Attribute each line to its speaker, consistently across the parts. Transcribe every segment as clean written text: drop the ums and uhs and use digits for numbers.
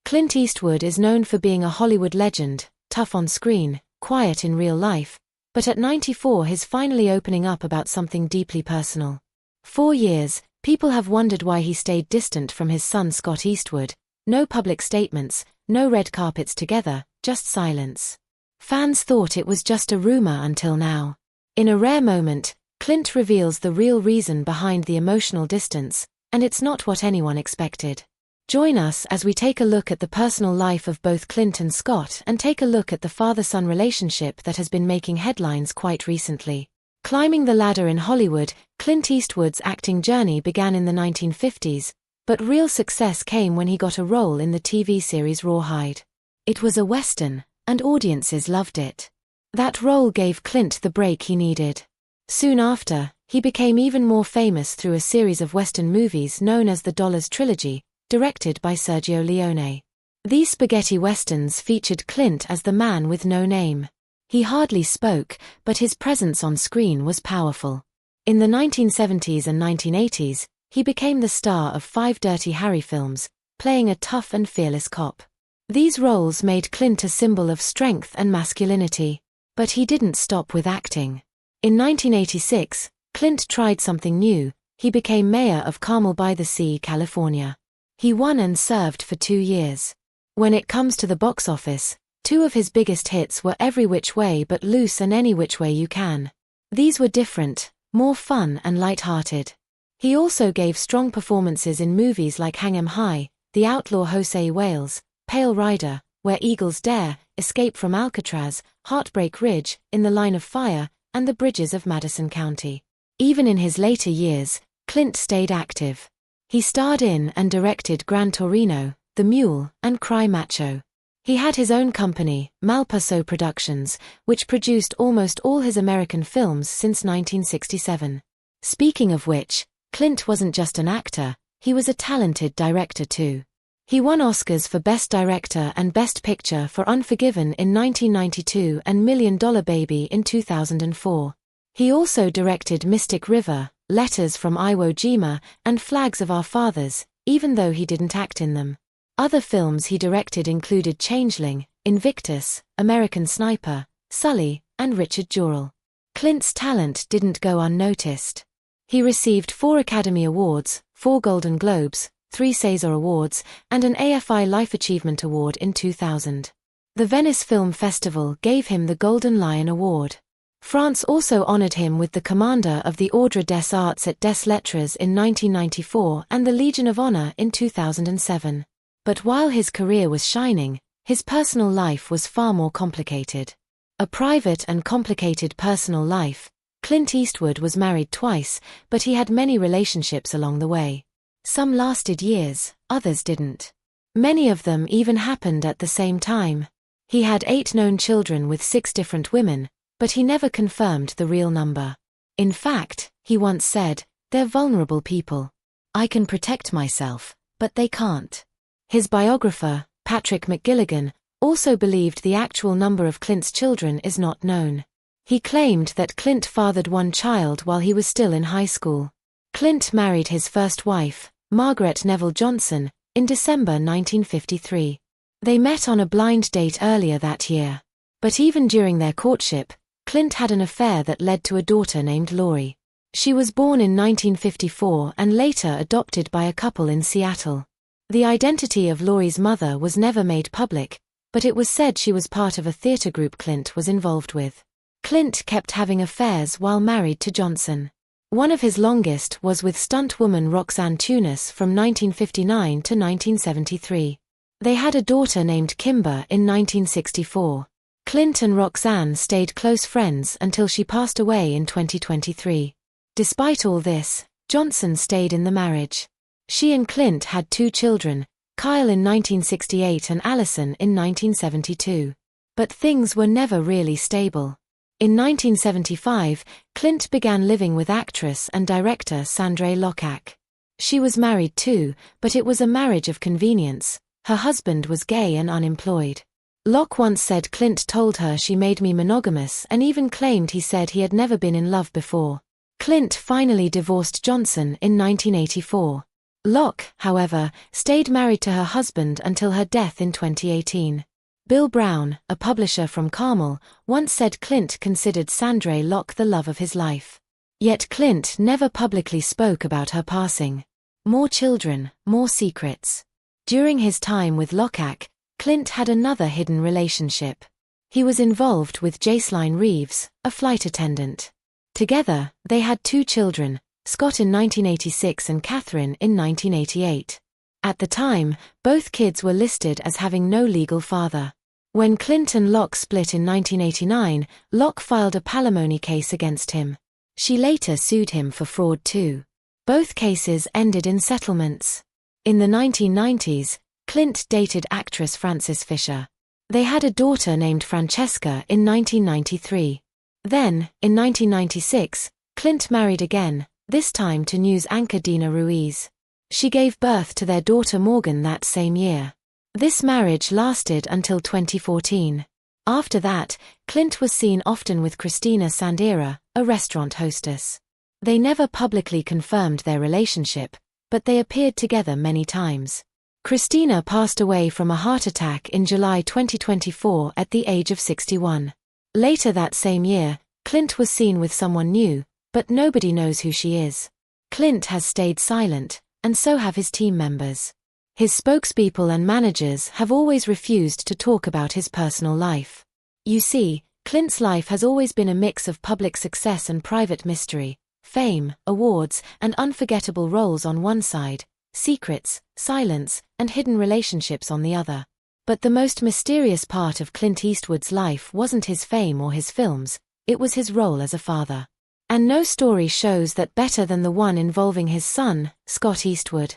Speaker 1: Clint Eastwood is known for being a Hollywood legend, tough on screen, quiet in real life, but at 94 he's finally opening up about something deeply personal. 4 years, people have wondered why he stayed distant from his son Scott Eastwood. No public statements, no red carpets together, just silence. Fans thought it was just a rumor until now. In a rare moment, Clint reveals the real reason behind the emotional distance, and it's not what anyone expected. Join us as we take a look at the personal life of both Clint and Scott and take a look at the father-son relationship that has been making headlines quite recently. Climbing the ladder in Hollywood, Clint Eastwood's acting journey began in the 1950s, but real success came when he got a role in the TV series Rawhide. It was a Western, and audiences loved it. That role gave Clint the break he needed. Soon after, he became even more famous through a series of Western movies known as the Dollars Trilogy, directed by Sergio Leone. These spaghetti westerns featured Clint as the man with no name. He hardly spoke, but his presence on screen was powerful. In the 1970s and 1980s, he became the star of 5 Dirty Harry films, playing a tough and fearless cop. These roles made Clint a symbol of strength and masculinity. But he didn't stop with acting. In 1986, Clint tried something new. He became mayor of Carmel-by-the-Sea, California. He won and served for 2 years. When it comes to the box office, 2 of his biggest hits were Every Which Way But Loose and Any Which Way You Can. These were different, more fun and light-hearted. He also gave strong performances in movies like Hang 'Em High, The Outlaw Jose Wales, Pale Rider, Where Eagles Dare, Escape from Alcatraz, Heartbreak Ridge, In the Line of Fire, and The Bridges of Madison County. Even in his later years, Clint stayed active. He starred in and directed Gran Torino, The Mule, and Cry Macho. He had his own company, Malpaso Productions, which produced almost all his American films since 1967. Speaking of which, Clint wasn't just an actor, he was a talented director too. He won Oscars for Best Director and Best Picture for Unforgiven in 1992 and $1 Million Baby in 2004. He also directed Mystic River, Letters from Iwo Jima, and Flags of Our Fathers, even though he didn't act in them. Other films he directed included Changeling, Invictus, American Sniper, Sully, and Richard Jewell. Clint's talent didn't go unnoticed. He received 4 Academy Awards, 4 Golden Globes, 3 César Awards, and an AFI Life Achievement Award in 2000. The Venice Film Festival gave him the Golden Lion Award. France also honored him with the Commander of the Ordre des Arts et des Lettres in 1994 and the Legion of Honor in 2007. But while his career was shining, his personal life was far more complicated. A private and complicated personal life, Clint Eastwood was married twice, but he had many relationships along the way. Some lasted years, others didn't. Many of them even happened at the same time. He had 8 known children with 6 different women, but he never confirmed the real number. In fact, he once said, "They're vulnerable people. I can protect myself, but they can't." His biographer, Patrick McGilligan, also believed the actual number of Clint's children is not known. He claimed that Clint fathered 1 child while he was still in high school. Clint married his first wife, Margaret Neville Johnson, in December 1953. They met on a blind date earlier that year. But even during their courtship, Clint had an affair that led to a daughter named Lori. She was born in 1954 and later adopted by a couple in Seattle. The identity of Lori's mother was never made public, but it was said she was part of a theater group Clint was involved with. Clint kept having affairs while married to Johnson. One of his longest was with stunt woman Roxanne Tunis from 1959 to 1973. They had a daughter named Kimber in 1964. Clint and Roxanne stayed close friends until she passed away in 2023. Despite all this, Johnson stayed in the marriage. She and Clint had 2 children, Kyle in 1968 and Allison in 1972. But things were never really stable. In 1975, Clint began living with actress and director Sandra Lockhack. She was married too, but it was a marriage of convenience. Her husband was gay and unemployed. Locke once said Clint told her she made me monogamous and even claimed he said he had never been in love before. Clint finally divorced Johnson in 1984. Locke, however, stayed married to her husband until her death in 2018. Bill Brown, a publisher from Carmel, once said Clint considered Sandra Locke the love of his life. Yet Clint never publicly spoke about her passing. More children, more secrets. During his time with Locke, Clint had another hidden relationship. He was involved with Jaseline Reeves, a flight attendant. Together, they had 2 children, Scott in 1986 and Catherine in 1988. At the time, both kids were listed as having no legal father. When Clint and Locke split in 1989, Locke filed a palimony case against him. She later sued him for fraud too. Both cases ended in settlements. In the 1990s, Clint dated actress Frances Fisher. They had a daughter named Francesca in 1993. Then, in 1996, Clint married again, this time to news anchor Dina Ruiz. She gave birth to their daughter Morgan that same year. This marriage lasted until 2014. After that, Clint was seen often with Christina Sandera, a restaurant hostess. They never publicly confirmed their relationship, but they appeared together many times. Christina passed away from a heart attack in July 2024 at the age of 61. Later that same year, Clint was seen with someone new, but nobody knows who she is. Clint has stayed silent, and so have his team members. His spokespeople and managers have always refused to talk about his personal life. You see, Clint's life has always been a mix of public success and private mystery, fame, awards, and unforgettable roles on one side, secrets, silence, and hidden relationships on the other. But the most mysterious part of Clint Eastwood's life wasn't his fame or his films, it was his role as a father. And no story shows that better than the one involving his son, Scott Eastwood.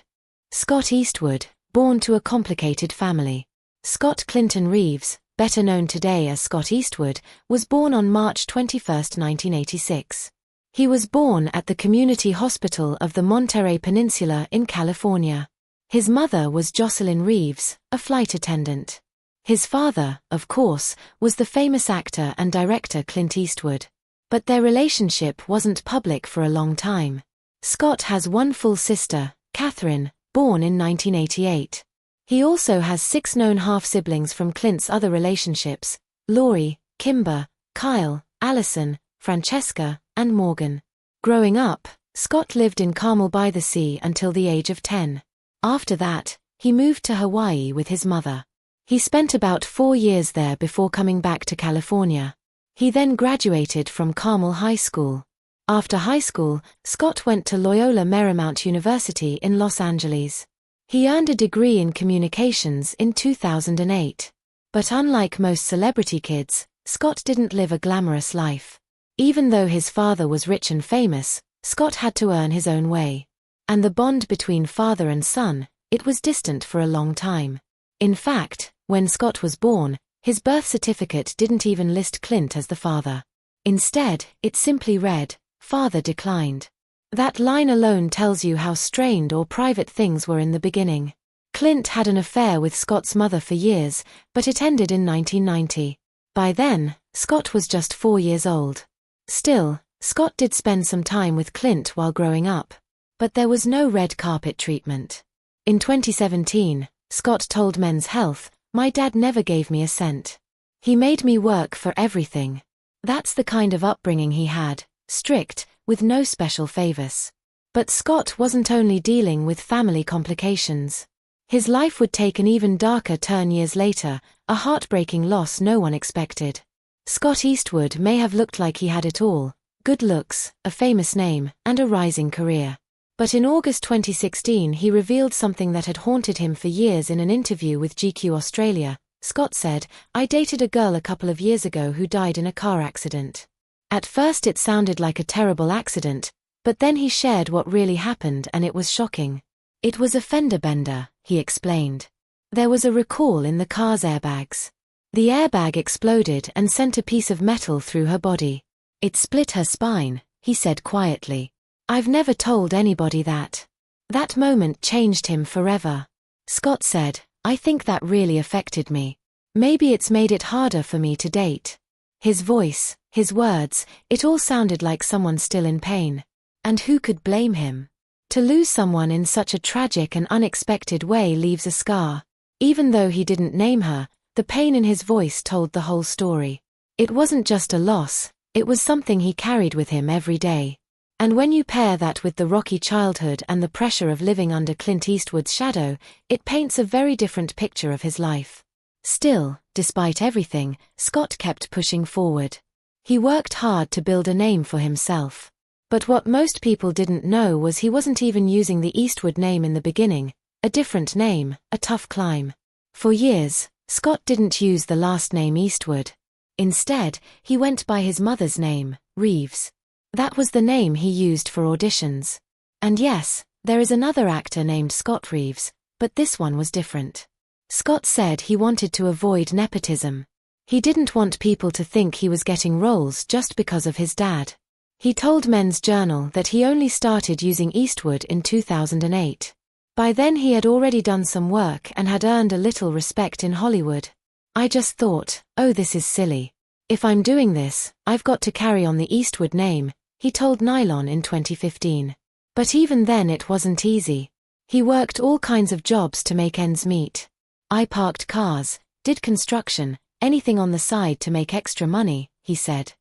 Speaker 1: Scott Eastwood, born to a complicated family. Scott Clinton Reeves, better known today as Scott Eastwood, was born on March 21, 1986. He was born at the Community Hospital of the Monterey Peninsula in California. His mother was Jocelyn Reeves, a flight attendant. His father, of course, was the famous actor and director Clint Eastwood. But their relationship wasn't public for a long time. Scott has one full sister, Catherine, born in 1988. He also has 6 known half-siblings from Clint's other relationships: Laurie, Kimber, Kyle, Allison, Francesca, and Morgan. Growing up, Scott lived in Carmel by the Sea until the age of 10. After that, he moved to Hawaii with his mother. He spent about 4 years there before coming back to California. He then graduated from Carmel High School. After high school, Scott went to Loyola Marymount University in Los Angeles. He earned a degree in communications in 2008. But unlike most celebrity kids, Scott didn't live a glamorous life. Even though his father was rich and famous, Scott had to earn his own way. And the bond between father and son, it was distant for a long time. In fact, when Scott was born, his birth certificate didn't even list Clint as the father. Instead, it simply read, "Father declined." That line alone tells you how strained or private things were in the beginning. Clint had an affair with Scott's mother for years, but it ended in 1990. By then, Scott was just 4 years old. Still, Scott did spend some time with Clint while growing up. But there was no red carpet treatment. In 2017, Scott told Men's Health, "My dad never gave me a cent. He made me work for everything." That's the kind of upbringing he had, strict, with no special favors. But Scott wasn't only dealing with family complications. His life would take an even darker turn years later, a heartbreaking loss no one expected. Scott Eastwood may have looked like he had it all: good looks, a famous name, and a rising career. But in August 2016 he revealed something that had haunted him for years in an interview with GQ Australia. Scott said, "I dated a girl a couple of years ago who died in a car accident. At first it sounded like a terrible accident, but then he shared what really happened and it was shocking. It was a fender bender," he explained. There was a recall in the car's airbags. The airbag exploded and sent a piece of metal through her body. "It split her spine," he said quietly. "I've never told anybody that. That moment changed him forever." Scott said, "I think that really affected me. Maybe it's made it harder for me to date." His voice, his words, it all sounded like someone still in pain. And who could blame him? To lose someone in such a tragic and unexpected way leaves a scar. Even though he didn't name her, the pain in his voice told the whole story. It wasn't just a loss, it was something he carried with him every day. And when you pair that with the rocky childhood and the pressure of living under Clint Eastwood's shadow, it paints a very different picture of his life. Still, despite everything, Scott kept pushing forward. He worked hard to build a name for himself. But what most people didn't know was he wasn't even using the Eastwood name in the beginning, a different name, a tough climb. For years, Scott didn't use the last name Eastwood. Instead, he went by his mother's name, Reeves. That was the name he used for auditions. And yes, there is another actor named Scott Reeves, but this one was different. Scott said he wanted to avoid nepotism. He didn't want people to think he was getting roles just because of his dad. He told Men's Journal that he only started using Eastwood in 2008. By then he had already done some work and had earned a little respect in Hollywood. I just thought, oh, this is silly. If I'm doing this, I've got to carry on the Eastwood name, he told Nylon in 2015. But even then it wasn't easy. He worked all kinds of jobs to make ends meet. I parked cars, did construction, anything on the side to make extra money, he said.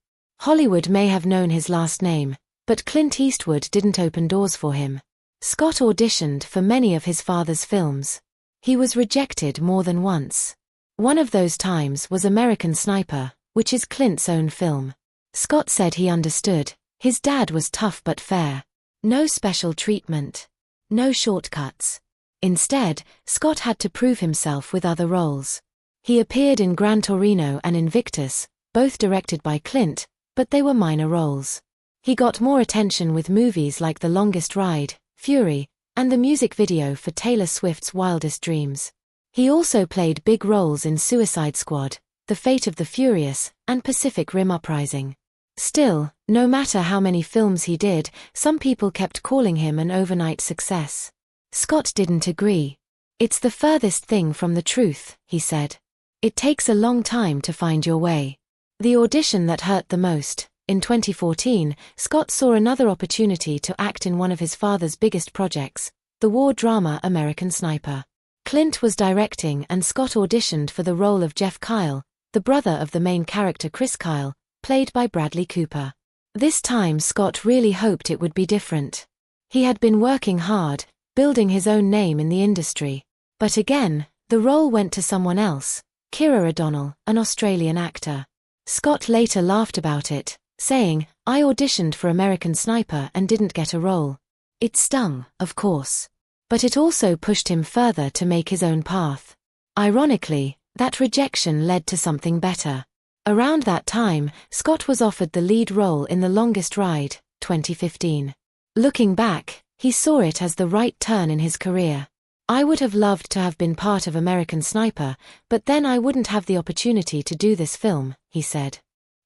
Speaker 1: Hollywood may have known his last name, but Clint Eastwood didn't open doors for him. Scott auditioned for many of his father's films. He was rejected more than once. One of those times was American Sniper, which is Clint's own film. Scott said he understood. His dad was tough but fair. No special treatment. No shortcuts. Instead, Scott had to prove himself with other roles. He appeared in Gran Torino and Invictus, both directed by Clint, but they were minor roles. He got more attention with movies like The Longest Ride, Fury, and the music video for Taylor Swift's Wildest Dreams. He also played big roles in Suicide Squad, The Fate of the Furious, and Pacific Rim Uprising. Still, no matter how many films he did, some people kept calling him an overnight success. Scott didn't agree. It's the furthest thing from the truth, he said. It takes a long time to find your way. The audition that hurt the most. In 2014, Scott saw another opportunity to act in one of his father's biggest projects, the war drama American Sniper. Clint was directing and Scott auditioned for the role of Jeff Kyle, the brother of the main character Chris Kyle, played by Bradley Cooper. This time Scott really hoped it would be different. He had been working hard, building his own name in the industry. But again, the role went to someone else, Kira O'Donnell, an Australian actor. Scott later laughed about it, saying, "I auditioned for American Sniper and didn't get a role. It stung, of course. But it also pushed him further to make his own path." Ironically, that rejection led to something better. Around that time, Scott was offered the lead role in The Longest Ride, 2015. Looking back, he saw it as the right turn in his career. "I would have loved to have been part of American Sniper, but then I wouldn't have the opportunity to do this film," he said.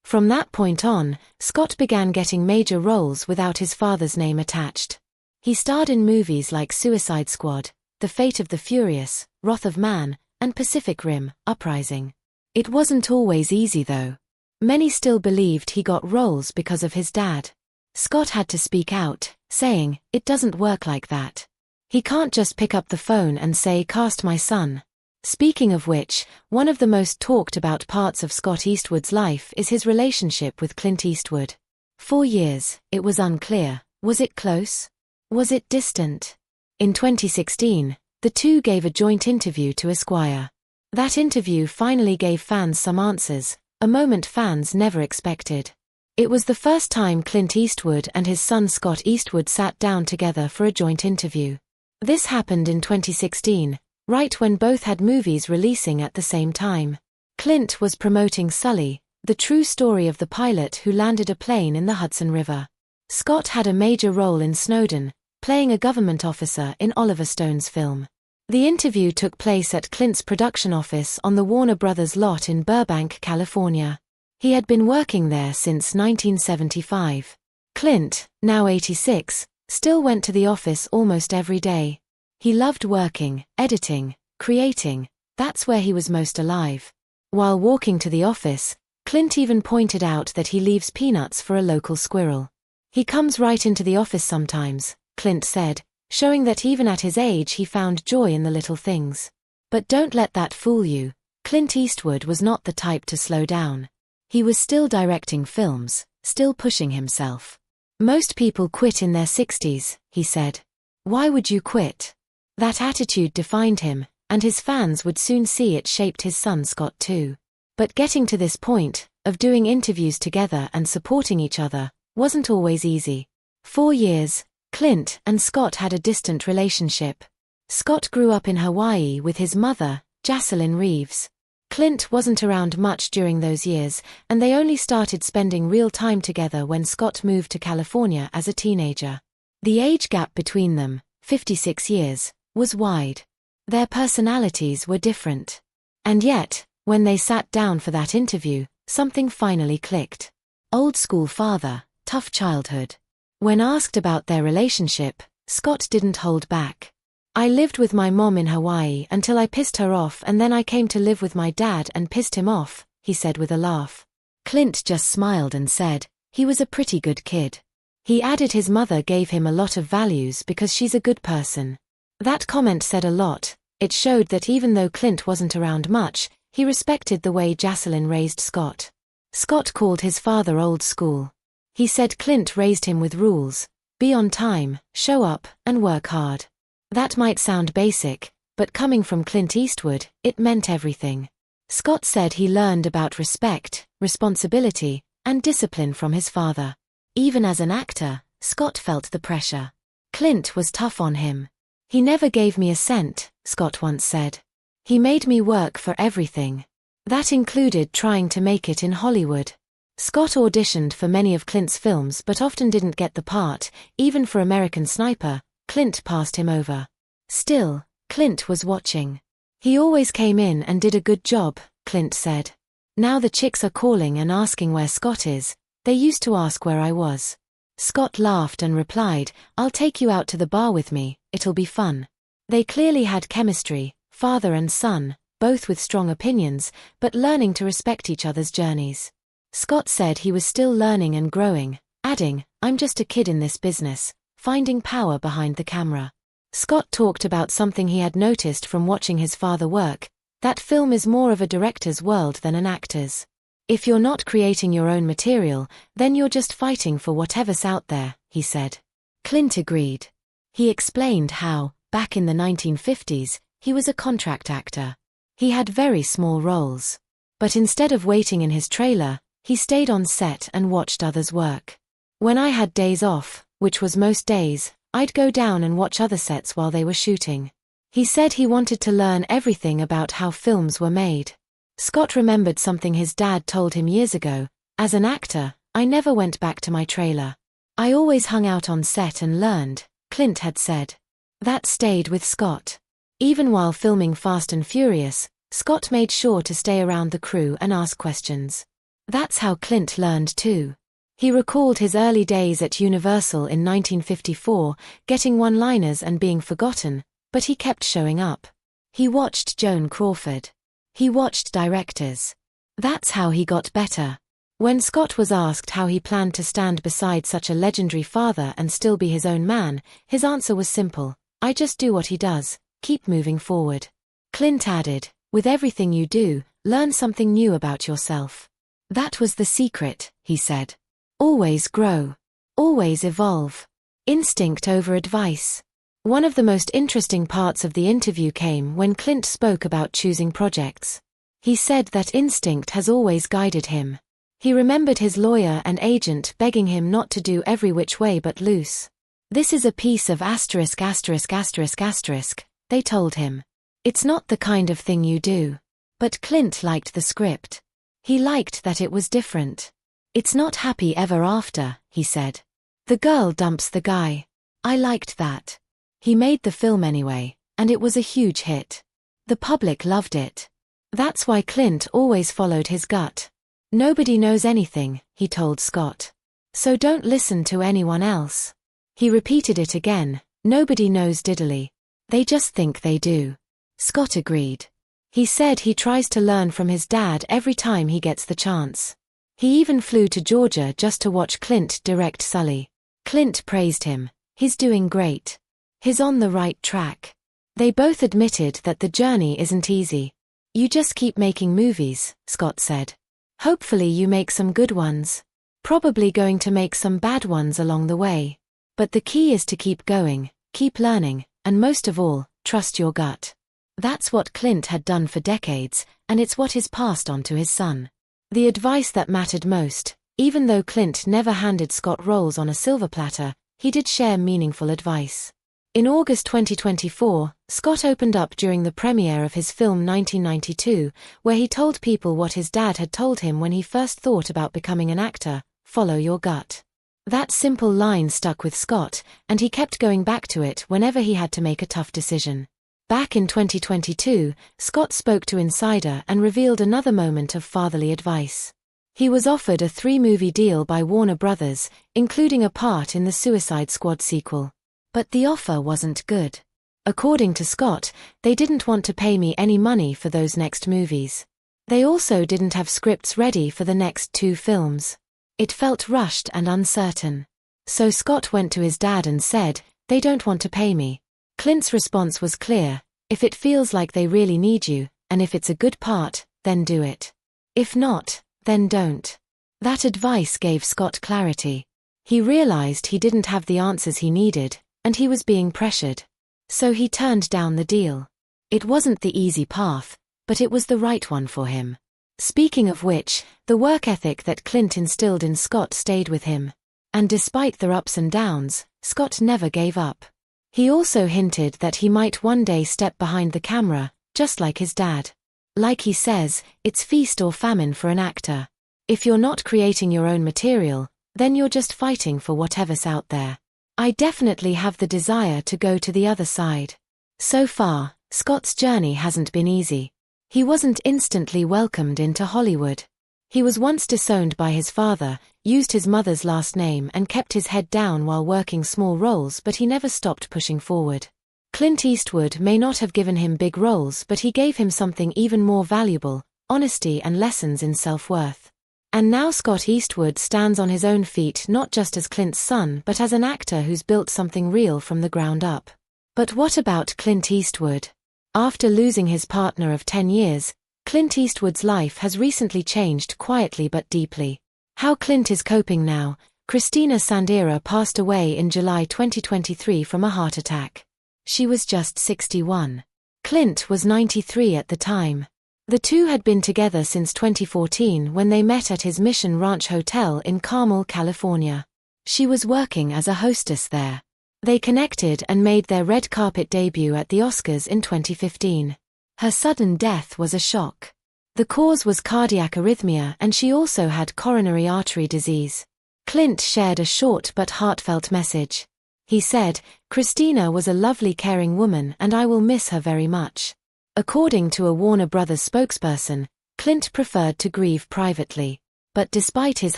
Speaker 1: From that point on, Scott began getting major roles without his father's name attached. He starred in movies like Suicide Squad, The Fate of the Furious, Wrath of Man, and Pacific Rim, Uprising. It wasn't always easy though. Many still believed he got roles because of his dad. Scott had to speak out, saying, "It doesn't work like that. He can't just pick up the phone and say, 'Cast my son.'" Speaking of which, one of the most talked about parts of Scott Eastwood's life is his relationship with Clint Eastwood. For years, it was unclear. Was it close? Was it distant? In 2016, the two gave a joint interview to Esquire. That interview finally gave fans some answers, a moment fans never expected. It was the first time Clint Eastwood and his son Scott Eastwood sat down together for a joint interview. This happened in 2016, right when both had movies releasing at the same time. Clint was promoting Sully, the true story of the pilot who landed a plane in the Hudson River. Scott had a major role in Snowden, playing a government officer in Oliver Stone's film. The interview took place at Clint's production office on the Warner Brothers lot in Burbank, California. He had been working there since 1975. Clint, now 86, still went to the office almost every day. He loved working, editing, creating. That's where he was most alive. While walking to the office, Clint even pointed out that he leaves peanuts for a local squirrel. "He comes right into the office sometimes," Clint said. showing that even at his age he found joy in the little things. But don't let that fool you. Clint Eastwood was not the type to slow down. He was still directing films, still pushing himself. Most people quit in their 60s, he said. Why would you quit? That attitude defined him, and his fans would soon see it shaped his son Scott too. But getting to this point, of doing interviews together and supporting each other, wasn't always easy. 4 years, Clint and Scott had a distant relationship. Scott grew up in Hawaii with his mother, Jocelyn Reeves. Clint wasn't around much during those years, and they only started spending real time together when Scott moved to California as a teenager. The age gap between them, 56 years, was wide. Their personalities were different. And yet, when they sat down for that interview, something finally clicked. Old school father, tough childhood. When asked about their relationship, Scott didn't hold back. I lived with my mom in Hawaii until I pissed her off, and then I came to live with my dad and pissed him off, he said with a laugh. Clint just smiled and said, he was a pretty good kid. He added his mother gave him a lot of values because she's a good person. That comment said a lot. It showed that even though Clint wasn't around much, he respected the way Jocelyn raised Scott. Scott called his father old school. He said Clint raised him with rules: be on time, show up, and work hard. That might sound basic, but coming from Clint Eastwood, it meant everything. Scott said he learned about respect, responsibility, and discipline from his father. Even as an actor, Scott felt the pressure. Clint was tough on him. He never gave me a cent, Scott once said. He made me work for everything. That included trying to make it in Hollywood. Scott auditioned for many of Clint's films but often didn't get the part. Even for American Sniper, Clint passed him over. Still, Clint was watching. He always came in and did a good job, Clint said. Now the chicks are calling and asking where Scott is. They used to ask where I was. Scott laughed and replied, I'll take you out to the bar with me, it'll be fun. They clearly had chemistry, father and son, both with strong opinions, but learning to respect each other's journeys. Scott said he was still learning and growing, adding, I'm just a kid in this business, finding power behind the camera. Scott talked about something he had noticed from watching his father work, that film is more of a director's world than an actor's. If you're not creating your own material, then you're just fighting for whatever's out there, he said. Clint agreed. He explained how, back in the 1950s, he was a contract actor. He had very small roles. But instead of waiting in his trailer, he stayed on set and watched others work. When I had days off, which was most days, I'd go down and watch other sets while they were shooting. He said he wanted to learn everything about how films were made. Scott remembered something his dad told him years ago: as an actor, I never went back to my trailer. I always hung out on set and learned, Clint had said. That stayed with Scott. Even while filming Fast and Furious, Scott made sure to stay around the crew and ask questions. That's how Clint learned too. He recalled his early days at Universal in 1954, getting one-liners and being forgotten, but he kept showing up. He watched Joan Crawford. He watched directors. That's how he got better. When Scott was asked how he planned to stand beside such a legendary father and still be his own man, his answer was simple: I just do what he does, keep moving forward. Clint added, with everything you do, learn something new about yourself. That was the secret, he said. Always grow. Always evolve. Instinct over advice. One of the most interesting parts of the interview came when Clint spoke about choosing projects. He said that instinct has always guided him. He remembered his lawyer and agent begging him not to do every which way but loose. This is a piece of asterisk asterisk asterisk asterisk, they told him. It's not the kind of thing you do. But Clint liked the script. He liked that it was different. It's not happy ever after, he said. The girl dumps the guy. I liked that. He made the film anyway, and it was a huge hit. The public loved it. That's why Clint always followed his gut. Nobody knows anything, he told Scott. So don't listen to anyone else. He repeated it again, nobody knows diddly. They just think they do. Scott agreed. He said he tries to learn from his dad every time he gets the chance. He even flew to Georgia just to watch Clint direct Sully. Clint praised him. He's doing great. He's on the right track. They both admitted that the journey isn't easy. You just keep making movies, Scott said. Hopefully you make some good ones. Probably going to make some bad ones along the way. But the key is to keep going, keep learning, and most of all, trust your gut. That's what Clint had done for decades, and it's what is passed on to his son. The advice that mattered most, even though Clint never handed Scott roles on a silver platter, he did share meaningful advice. In August 2024, Scott opened up during the premiere of his film 1992, where he told people what his dad had told him when he first thought about becoming an actor: follow your gut. That simple line stuck with Scott, and he kept going back to it whenever he had to make a tough decision. Back in 2022, Scott spoke to Insider and revealed another moment of fatherly advice. He was offered a 3-movie deal by Warner Brothers, including a part in the Suicide Squad sequel. But the offer wasn't good. According to Scott, they didn't want to pay me any money for those next movies. They also didn't have scripts ready for the next 2 films. It felt rushed and uncertain. So Scott went to his dad and said, "They don't want to pay me." Clint's response was clear: if it feels like they really need you, and if it's a good part, then do it. If not, then don't. That advice gave Scott clarity. He realized he didn't have the answers he needed, and he was being pressured. So he turned down the deal. It wasn't the easy path, but it was the right one for him. Speaking of which, the work ethic that Clint instilled in Scott stayed with him. And despite their ups and downs, Scott never gave up. He also hinted that he might one day step behind the camera, just like his dad. Like he says, it's feast or famine for an actor. If you're not creating your own material, then you're just fighting for whatever's out there. I definitely have the desire to go to the other side. So far, Scott's journey hasn't been easy. He wasn't instantly welcomed into Hollywood. He was once disowned by his father, used his mother's last name and kept his head down while working small roles, but he never stopped pushing forward. Clint Eastwood may not have given him big roles, but he gave him something even more valuable: honesty and lessons in self-worth. And now Scott Eastwood stands on his own feet, not just as Clint's son but as an actor who's built something real from the ground up. But what about Clint Eastwood? After losing his partner of 10 years, Clint Eastwood's life has recently changed quietly but deeply. How Clint is coping now: Christina Sandera passed away in July 2023 from a heart attack. She was just 61. Clint was 93 at the time. The two had been together since 2014 when they met at his Mission Ranch Hotel in Carmel, California. She was working as a hostess there. They connected and made their red carpet debut at the Oscars in 2015. Her sudden death was a shock. The cause was cardiac arrhythmia, and she also had coronary artery disease. Clint shared a short but heartfelt message. He said, "Christina was a lovely, caring woman and I will miss her very much." According to a Warner Brothers spokesperson, Clint preferred to grieve privately. But despite his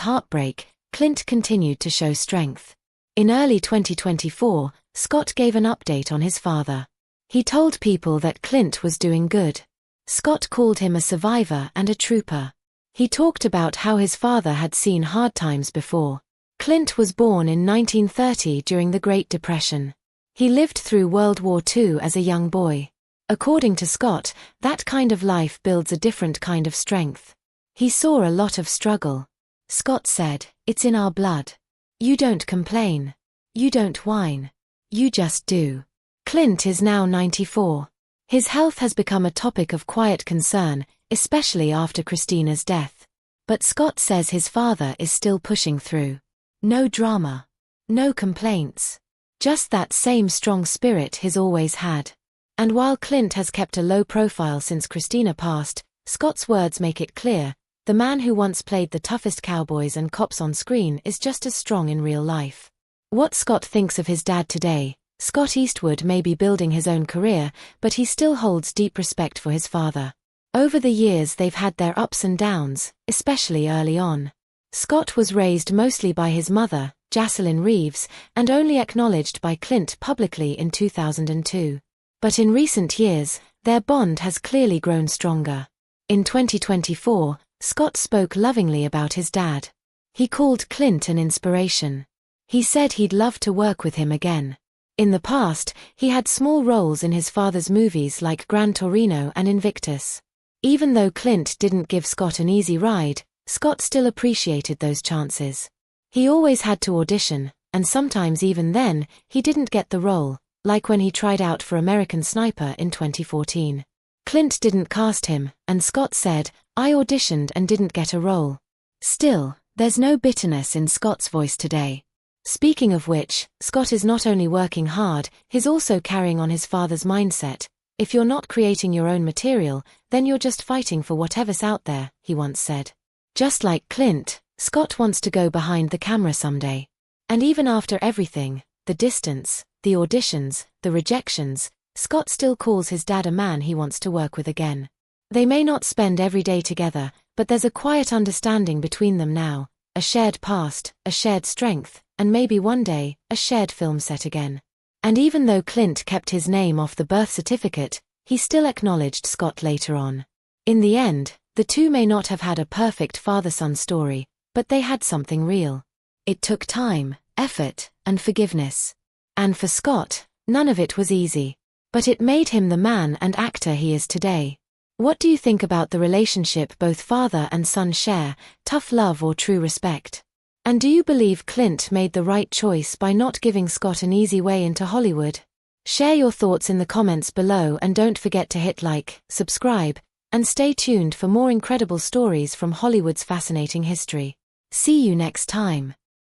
Speaker 1: heartbreak, Clint continued to show strength. In early 2024, Scott gave an update on his father. He told people that Clint was doing good. Scott called him a survivor and a trooper. He talked about how his father had seen hard times before. Clint was born in 1930 during the Great Depression. He lived through World War II as a young boy. According to Scott, that kind of life builds a different kind of strength. He saw a lot of struggle. Scott said, "It's in our blood. You don't complain. You don't whine. You just do." Clint is now 94. His health has become a topic of quiet concern, especially after Christina's death. But Scott says his father is still pushing through. No drama. No complaints. Just that same strong spirit he's always had. And while Clint has kept a low profile since Christina passed, Scott's words make it clear: the man who once played the toughest cowboys and cops on screen is just as strong in real life. What Scott thinks of his dad today: Scott Eastwood may be building his own career, but he still holds deep respect for his father. Over the years they've had their ups and downs, especially early on. Scott was raised mostly by his mother, Jocelyn Reeves, and only acknowledged by Clint publicly in 2002. But in recent years, their bond has clearly grown stronger. In 2024, Scott spoke lovingly about his dad. He called Clint an inspiration. He said he'd love to work with him again. In the past, he had small roles in his father's movies like Gran Torino and Invictus. Even though Clint didn't give Scott an easy ride, Scott still appreciated those chances. He always had to audition, and sometimes even then, he didn't get the role, like when he tried out for American Sniper in 2014. Clint didn't cast him, and Scott said, "I auditioned and didn't get a role." Still, there's no bitterness in Scott's voice today. Speaking of which, Scott is not only working hard, he's also carrying on his father's mindset. "If you're not creating your own material, then you're just fighting for whatever's out there," he once said. Just like Clint, Scott wants to go behind the camera someday. And even after everything, the distance, the auditions, the rejections, Scott still calls his dad a man he wants to work with again. They may not spend every day together, but there's a quiet understanding between them now, a shared past, a shared strength, and maybe one day, a shared film set again. And even though Clint kept his name off the birth certificate, he still acknowledged Scott later on. In the end, the two may not have had a perfect father-son story, but they had something real. It took time, effort, and forgiveness. And for Scott, none of it was easy. But it made him the man and actor he is today. What do you think about the relationship both father and son share, tough love or true respect? And do you believe Clint made the right choice by not giving Scott an easy way into Hollywood? Share your thoughts in the comments below and don't forget to hit like, subscribe, and stay tuned for more incredible stories from Hollywood's fascinating history. See you next time.